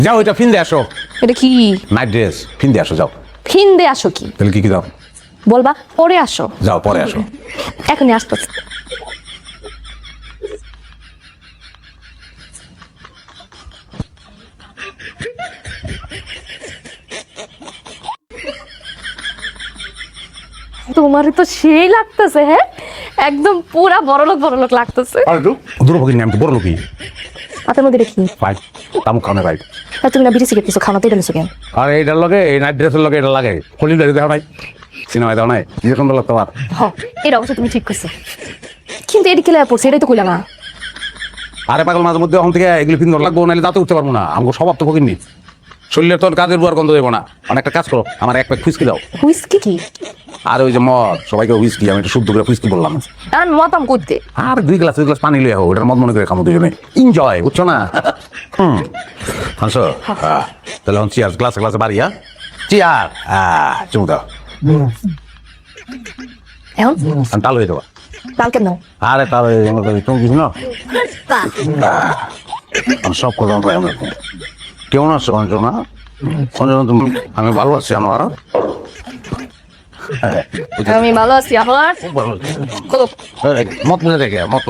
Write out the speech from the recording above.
যাও এটা ফিন দিয়ে আসো। এটা কি? নাইট ড্রেস ফিন দিয়ে আসো যাও। ফিন্দে আসো কি? তাহলে কি দাও? বলবা পরে আসো। যাও পরে আসো। এখনই আসতেছি। তোমারই তো সেই লাগতেছে, হ্যাঁ একদম পুরা বড়লোক লাগতেছে। আর একটু দূর ভগিনী আমি তো বড় লোকই। হাতের মধ্যে দেখি ভাই তামুক খাওয়া ভাই। তুমি না বিড়ি সিগারেট কিছু খাওয়াতে গেছো কেন? আর এইটার লগে এই নাইট ড্রেসের লগে এটা লাগে হলির দেখো নাই সিনেমায় দাও নাই যেরকম লোক তোমার। এটা অবশ্য তুমি ঠিক করছো, কিন্তু এটি কেলে পড়ছে এটাই তো কইলা না। আরে পাগল মাঝে মধ্যে এখন থেকে এগুলো ফিন লাগবো নাহলে দাঁতে উঠতে পারবো না। আমাকে স্বভাব তো ভগিনী শরীরের তো কাজের বুয়ার গন্ধ দেবো না। অনেকটা কাজ করো আমার এক প্যাক ফুচকি দাও। হুইস্কি কি? আর ওই যে মদ সবাইকে হুইস্কি আমি একটু শুদ্ধ করে ফুচকি বললাম। আর মতাম করতে আর দুই গ্লাস পানি লিয়ে হোক ওটার মদ মনে করে খামো দুজনে এনজয় বুঝছো না। হাসো তাহলে এখন চিয়ার গ্লাসে গ্লাসে বাড়ি। হ্যাঁ চিয়ার চুমু দাও এখন তাল হয়ে দেবা। কাল কেন? আরে তাল তুমি কিছু না সব কথা কেমন আছো অঞ্জনা? অঞ্জনা তুমি আমি ভালো আছি আমার। আমি ভালো আছি। আমার মত মনে দেখে মত